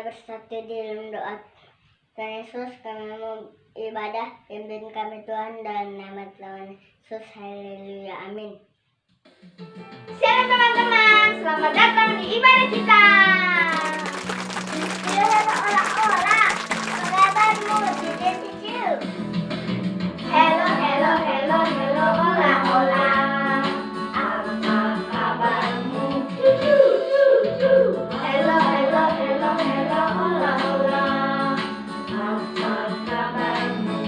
bersatu di dalam doa. Tuhan Yesus, kami mau ibadah, pimpin kami Tuhan dalam nama Tuhan Yesus. Haleluya, amin. Shalom teman-teman, selamat datang di ibadah kita. Olah, apa kabarmu, cucu? Hello, olah. Apa kabarmu? Hello, olah. Apa kabarmu?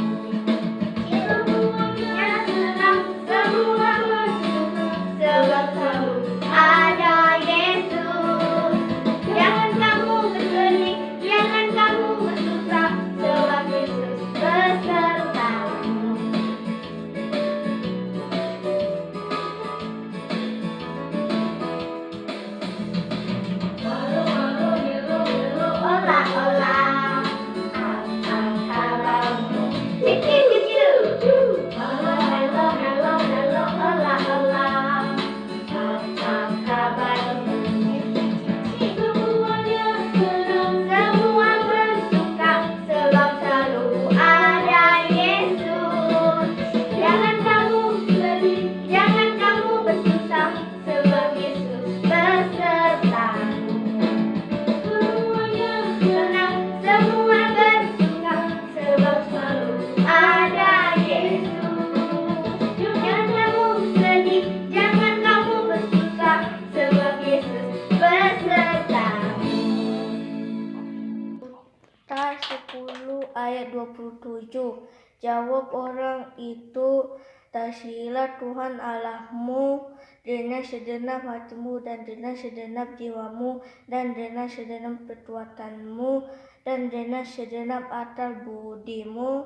Semuanya senang, semua bersyukur, sebab selalu ada Yesus. Jangan kamu bersedih, jangan kamu bersusah, sebab Yesus besertamu. Olah, apa kabarmu? Cici. Hello, olah. Apa kabarmu? Semuanya senang, semua bersuka, sebab selalu ada Yesus. Jangan kamu sedih, jangan kamu bersusah, sebab Yesus besertamu. Semuanya senang, semua bersuka, sebab selalu ada Yesus. Jangan kamu sedih, jangan kamu bersusah, sebab Yesus besertamu. Lukas 10 ayat 27. Jawab orang itu, kasihilah Tuhan Allahmu dengan segenap hatimu dan dengan segenap jiwamu dan dengan segenap kekuatanmu dan dengan segenap akal budimu,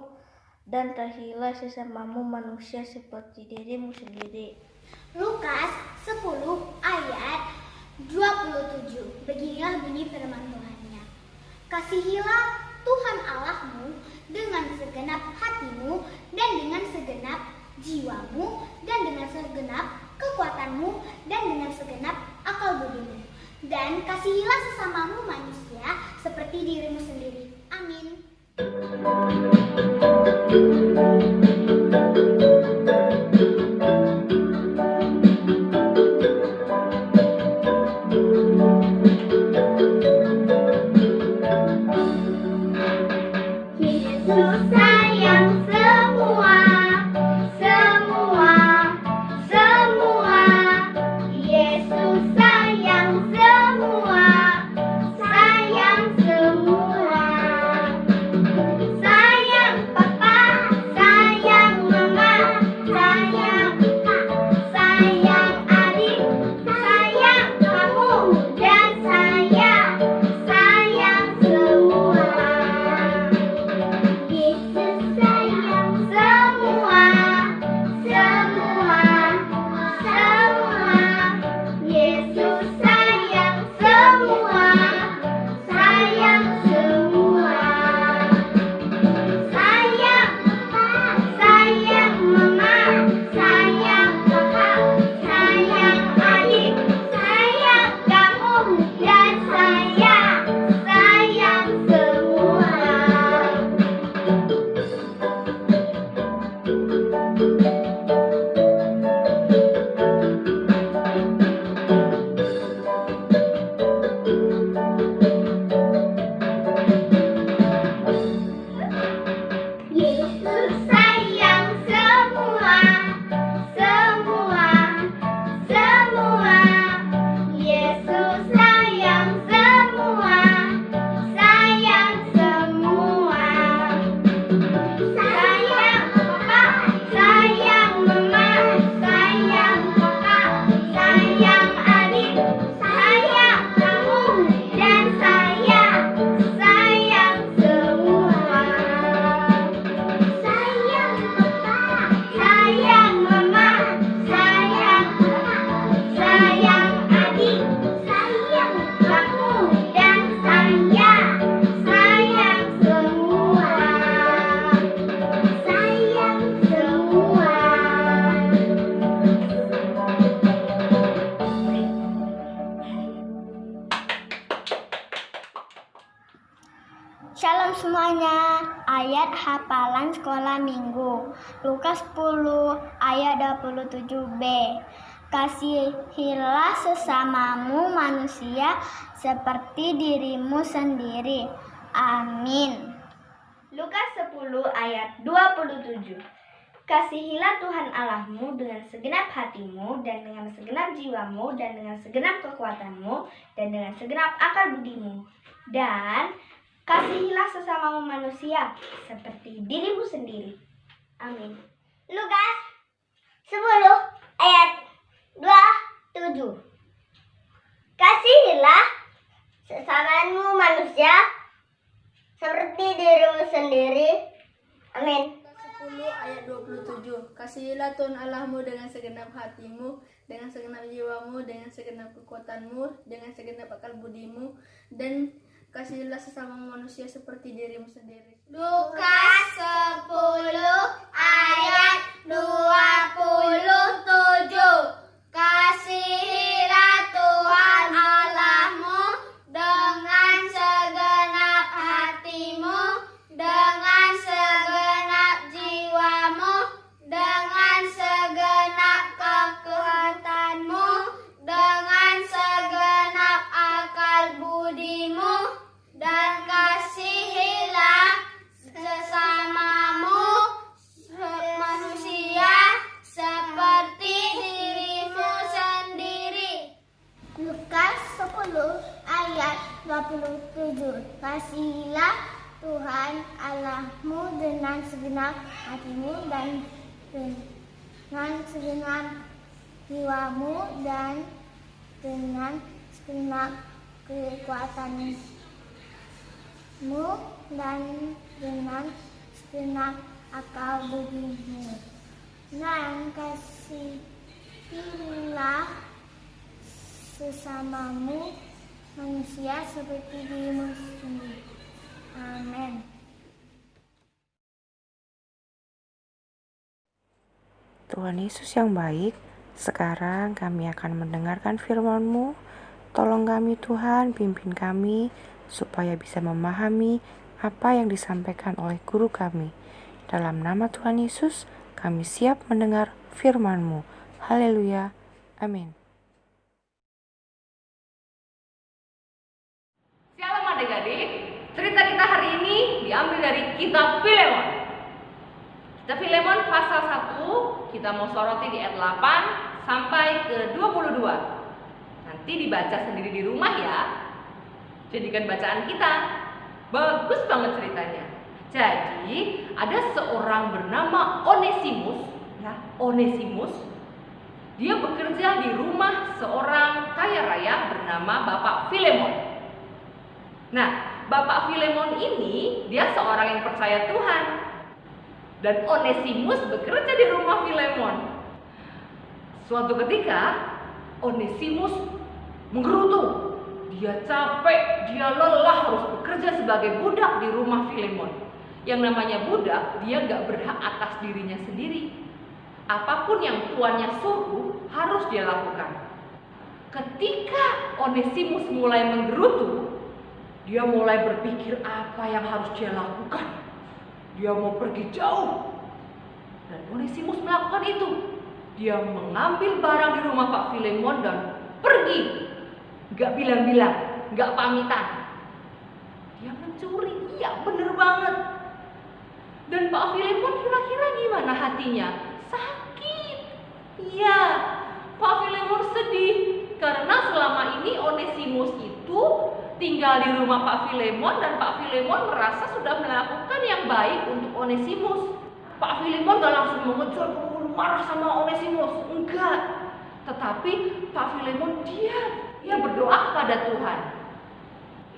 dan kasihilah sesamamu manusia seperti dirimu sendiri. Lukas 10 ayat 27. Beginilah bunyi firman Tuhannya. Kasihilah Tuhan Allahmu dengan segenap hatimu dan dengan segenap jiwamu dan dengan segenap kekuatanmu dan dengan segenap akal budimu. Dan kasihilah sesamamu manusia seperti dirimu sendiri. Amin. Yesus sayang semua. Yesus sayang semua. Sayang papa, sayang hafalan sekolah minggu. Lukas 10 ayat 27b. Kasihilah sesamamu manusia seperti dirimu sendiri. Amin. Lukas 10 ayat 27. Kasihilah Tuhan Allahmu dengan segenap hatimu dan dengan segenap jiwamu dan dengan segenap kekuatanmu dan dengan segenap akal budimu. Dan kasihilah sesamamu manusia seperti dirimu sendiri. Amin. Lukas 10 ayat 27. Kasihilah sesamamu manusia seperti dirimu sendiri. Amin. 10 ayat 27. Kasihilah Tuhan Allahmu dengan segenap hatimu, dengan segenap jiwamu, dengan segenap kekuatanmu, dengan segenap akal budimu, dan kasihilah sesama manusia seperti dirimu sendiri. Lukas 10 ayat 27. Kasihilah Tuhan Allahmu dengan segenap hatimu, dengan segenap jiwamu, dengan segenap kekuatanmu, dengan segenap akal budimu, dan kasihilah sesamamu manusia seperti dirimu sendiri. Lukas 10 ayat 27. Kasihilah Tuhan Allahmu dengan segenap hatimu dan dengan segenap jiwamu dan dengan segenap kekuatanmu dan dengan segenap akal budimu. Dan kasihilah sesamamu manusia seperti dirimu sendiri. Amin. Tuhan Yesus yang baik, sekarang kami akan mendengarkan firman-Mu. Tolong kami Tuhan, pimpin kami, supaya bisa memahami apa yang disampaikan oleh guru kami. Dalam nama Tuhan Yesus, kami siap mendengar firman-Mu. Haleluya. Amin. Shalom adik-adik, cerita kita hari ini diambil dari kitab Filemon. Kitab Filemon pasal 1, kita mau soroti di ayat 8 sampai ke 22. Nanti dibaca sendiri di rumah ya. Jadikan bacaan kita. Bagus banget ceritanya. Jadi, ada seorang bernama Onesimus, ya, Onesimus. Dia bekerja di rumah seorang kaya raya bernama Bapak Filemon. Nah, Bapak Filemon ini dia seorang yang percaya Tuhan. Dan Onesimus bekerja di rumah Filemon. Suatu ketika Onesimus menggerutu. Dia capek, dia lelah harus bekerja sebagai budak di rumah Filemon. Yang namanya budak, dia gak berhak atas dirinya sendiri. Apapun yang tuannya suruh harus dia lakukan. Ketika Onesimus mulai menggerutu, dia mulai berpikir apa yang harus dia lakukan. Dia mau pergi jauh. Dan Onesimus melakukan itu. Dia mengambil barang di rumah Pak Filemon dan pergi. Gak bilang-bilang, gak pamitan. Dia mencuri, iya bener banget. Dan Pak Filemon kira-kira gimana hatinya? Sakit. Iya, Pak Filemon sedih. Karena selama ini Onesimus itu tinggal di rumah Pak Filemon. Dan Pak Filemon merasa sudah melakukan yang baik untuk Onesimus. Pak Filemon gak langsung mengejar, marah sama Onesimus. Enggak. Tetapi Pak Filemon dia berdoa kepada Tuhan.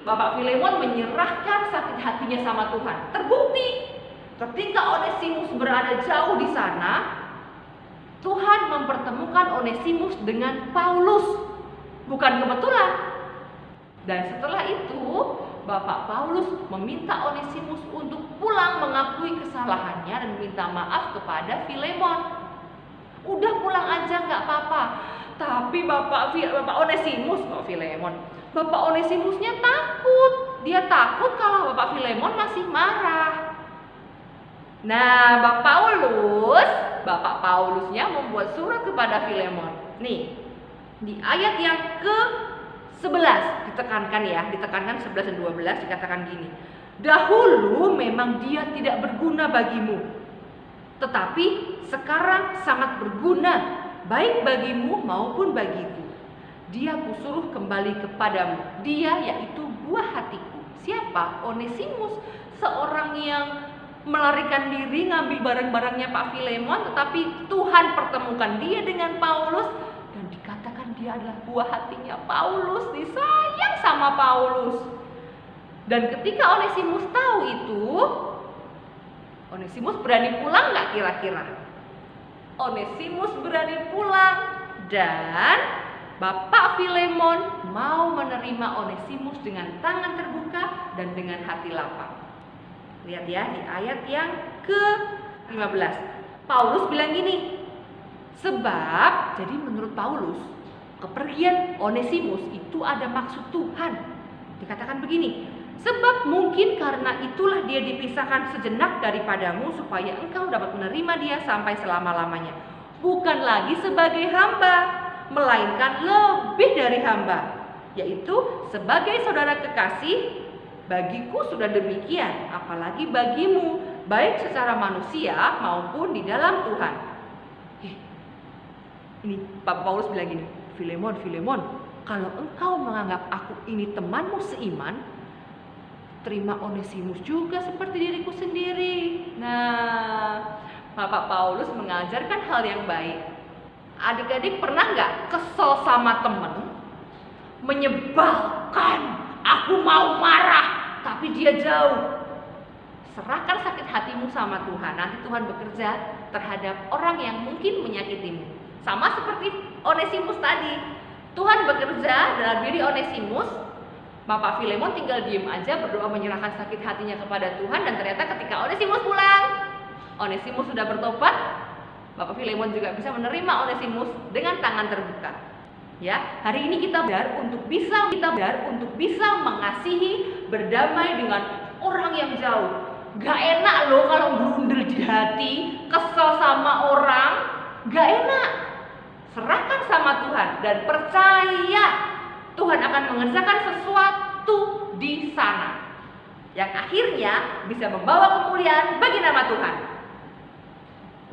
Bapak Filemon menyerahkan sakit hatinya sama Tuhan. Terbukti ketika Onesimus berada jauh di sana, Tuhan mempertemukan Onesimus dengan Paulus. Bukan kebetulan. Dan setelah itu, Bapak Paulus meminta Onesimus untuk pulang mengakui kesalahannya dan minta maaf kepada Filemon. Udah pulang aja gak apa-apa. Tapi Bapak Onesimus, Bapak Filemon, Bapak Onesimusnya takut. Dia takut kalau Bapak Filemon masih marah. Nah, Bapak Paulusnya membuat surat kepada Filemon. Nih, di ayat yang ke-11 ditekankan 11 dan 12 dikatakan gini. Dahulu memang dia tidak berguna bagimu, tetapi sekarang sangat berguna, baik bagimu maupun bagiku. Dia kusuruh kembali kepadamu. Dia yaitu buah hatiku. Siapa? Onesimus, seorang yang melarikan diri ngambil barang-barangnya Pak Filemon, tetapi Tuhan pertemukan dia dengan Paulus dan dikatakan dia adalah buah hatinya Paulus, disayang sama Paulus. Dan ketika Onesimus tahu itu, Onesimus berani pulang nggak kira-kira? Onesimus berani pulang dan Bapak Filemon mau menerima Onesimus dengan tangan terbuka dan dengan hati lapang. Lihat ya di ayat yang ke-15. Paulus bilang gini, sebab jadi menurut Paulus kepergian Onesimus itu ada maksud Tuhan. Dikatakan begini, sebab mungkin karena itulah dia dipisahkan sejenak daripadamu supaya engkau dapat menerima dia sampai selama-lamanya. Bukan lagi sebagai hamba, melainkan lebih dari hamba, yaitu sebagai saudara kekasih. Bagiku sudah demikian, apalagi bagimu, baik secara manusia maupun di dalam Tuhan. Ini Pak Paulus bilang gini, Filemon, kalau engkau menganggap aku ini temanmu seiman, terima Onesimus juga seperti diriku sendiri. Nah, Bapak Paulus mengajarkan hal yang baik. Adik-adik pernah nggak kesel sama temen, menyebalkan, aku mau marah, tapi dia jauh. Serahkan sakit hatimu sama Tuhan. Nanti Tuhan bekerja terhadap orang yang mungkin menyakitimu. Sama seperti Onesimus tadi. Tuhan bekerja dalam diri Onesimus. Bapak Filemon tinggal diem aja, berdoa menyerahkan sakit hatinya kepada Tuhan. Dan ternyata ketika Onesimus pulang, Onesimus sudah bertobat. Bapak Filemon juga bisa menerima Onesimus dengan tangan terbuka. Ya, hari ini kita belajar untuk bisa mengasihi, berdamai dengan orang yang jauh. Gak enak loh kalau berundel di hati, kesel sama orang, gak enak. Serahkan sama Tuhan dan percaya Tuhan akan mengerjakan sesuatu di sana yang akhirnya bisa membawa kemuliaan bagi nama Tuhan.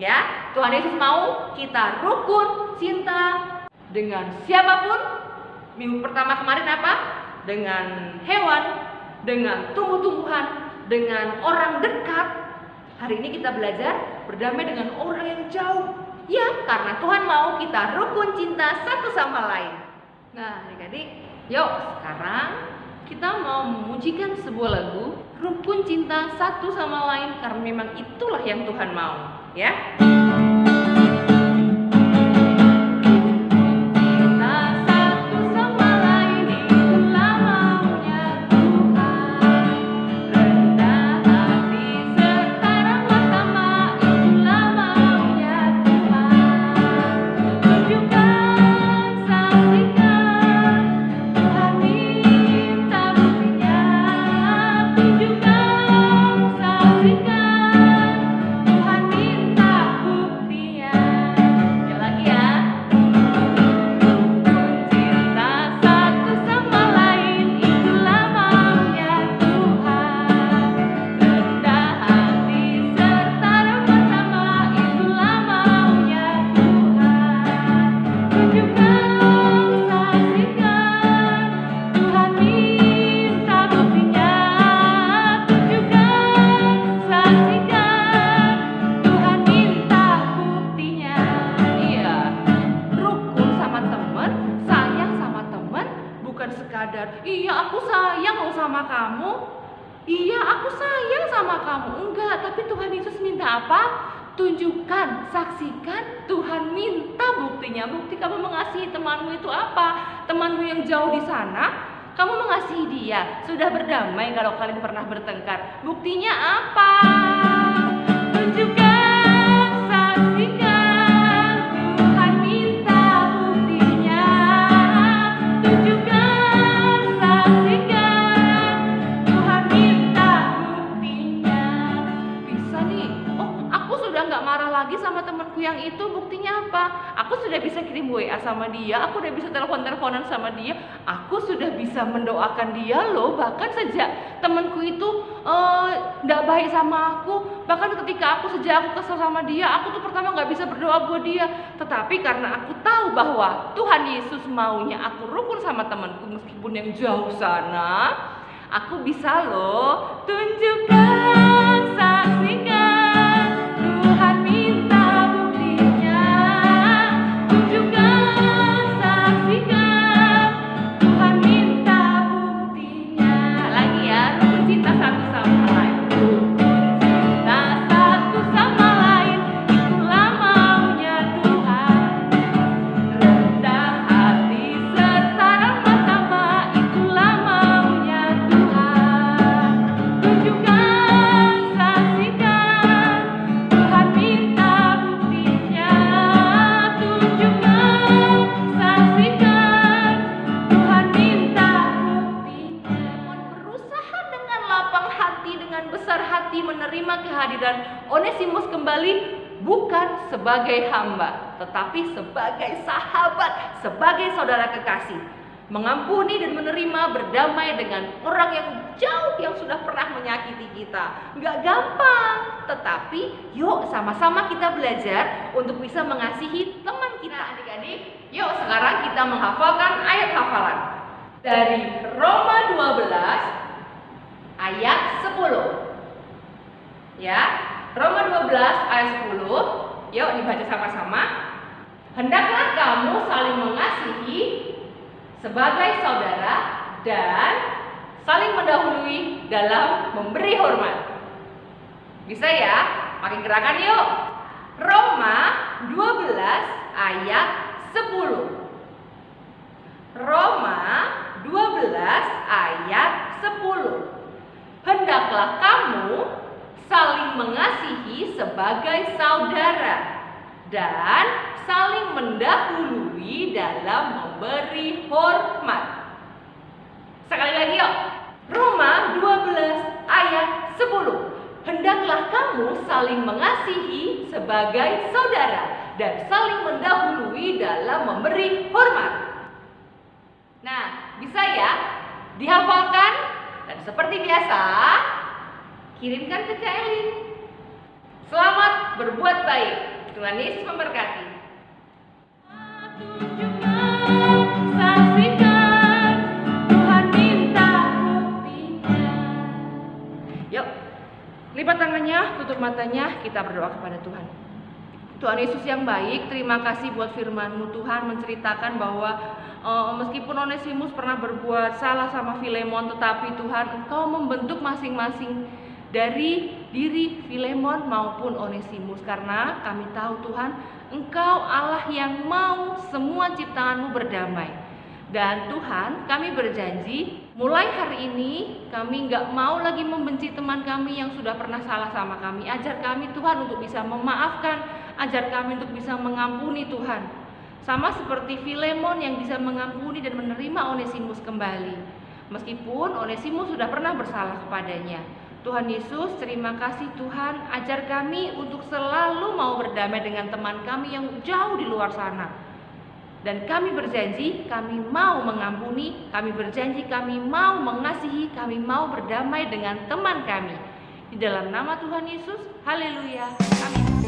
Ya, Tuhan Yesus mau kita rukun cinta dengan siapapun. Minggu pertama kemarin apa? Dengan hewan, dengan tumbuh-tumbuhan, dengan orang dekat. Hari ini kita belajar berdamai dengan orang yang jauh. Ya, karena Tuhan mau kita rukun cinta satu sama lain. Nah, adik-adik, yuk sekarang kita mau memujikan sebuah lagu rukun cinta satu sama lain karena memang itulah yang Tuhan mau. Ya. Iya aku sayang loh sama kamu. Iya aku sayang sama kamu. Enggak, tapi Tuhan Yesus minta apa? Tunjukkan, saksikan. Tuhan minta buktinya. Bukti kamu mengasihi temanmu itu apa? Temanmu yang jauh di sana, kamu mengasihi dia. Sudah berdamai kalau kalian pernah bertengkar. Buktinya apa? Tunjukkan, saksikan. Tuhan minta buktinya. Tunjukkan, saksikan. Tuhan minta buktinya. Bisa nih. Oh Aku sudah bisa kirim WA sama dia, aku udah bisa telepon-teleponan sama dia, aku sudah bisa mendoakan dia loh. Bahkan sejak temanku itu nggak baik sama aku, bahkan ketika aku kesel sama dia, aku tuh pertama nggak bisa berdoa buat dia. Tetapi karena aku tahu bahwa Tuhan Yesus maunya aku rukun sama temanku meskipun yang jauh sana, aku bisa loh tunjukkan, saksikan, Tuhan minta buktinya. Tunjukkan, saksikan, Tuhan minta buktinya. Lagi ya, rukun cinta satu sama lain. Rukun cinta satu sama lain, itulah maunya Tuhan. Rendah hati serta ramah tamah, itulah maunya Tuhan. Tunjukkan, saksikan, Tuhan minta buktinya. Tunjukkan, saksikan, Tuhan minta buktinya. Berusaha dengan lapang hati, dengan besar hati menerima kehadiran Onesimus kembali, bukan sebagai hamba, tetapi sebagai sahabat, sebagai saudara kekasih. Mengampuni dan menerima, berdamai dengan orang yang jauh, yang sudah pernah menyakiti kita. Nggak gampang, tetapi yuk sama-sama kita belajar untuk bisa mengasihi teman kita. Nah, adik-adik, yuk sekarang kita menghafalkan ayat hafalan dari Roma 12 ayat 10. Ya, Roma 12 ayat 10. Yuk dibaca sama-sama. Hendaklah kamu saling mengasihi sebagai saudara dan saling mendahului dalam memberi hormat. Bisa ya? Makin gerakan yuk. Roma 12 ayat 10. Roma 12 ayat 10. Hendaklah kamu saling mengasihi sebagai saudara dan saling mendahului dalam memberi hormat. Sekali lagi yuk. Roma 12 ayat 10. Hendaklah kamu saling mengasihi sebagai saudara dan saling mendahului dalam memberi hormat. Nah, bisa ya dihafalkan, dan seperti biasa kirimkan ke Kak Elin. Selamat berbuat baik. Tuhan Yesus memberkati. Tunjukkan, saksikan, Tuhan minta buktinya. Yuk, lipat tangannya, tutup matanya, kita berdoa kepada Tuhan. Tuhan Yesus yang baik, terima kasih buat firman-Mu Tuhan, menceritakan bahwa meskipun Onesimus pernah berbuat salah sama Filemon, tetapi Tuhan Engkau membentuk masing-masing dari diri Filemon maupun Onesimus. Karena kami tahu Tuhan, Engkau Allah yang mau semua ciptaan-Mu berdamai. Dan Tuhan, kami berjanji mulai hari ini kami nggak mau lagi membenci teman kami yang sudah pernah salah sama kami. Ajar kami Tuhan untuk bisa memaafkan, ajar kami untuk bisa mengampuni Tuhan. Sama seperti Filemon yang bisa mengampuni dan menerima Onesimus kembali. Meskipun Onesimus sudah pernah bersalah kepadanya. Tuhan Yesus, terima kasih Tuhan, ajar kami untuk selalu mau berdamai dengan teman kami yang jauh di luar sana. Dan kami berjanji, kami mau mengampuni, kami berjanji kami mau mengasihi, kami mau berdamai dengan teman kami. Di dalam nama Tuhan Yesus, haleluya, amin.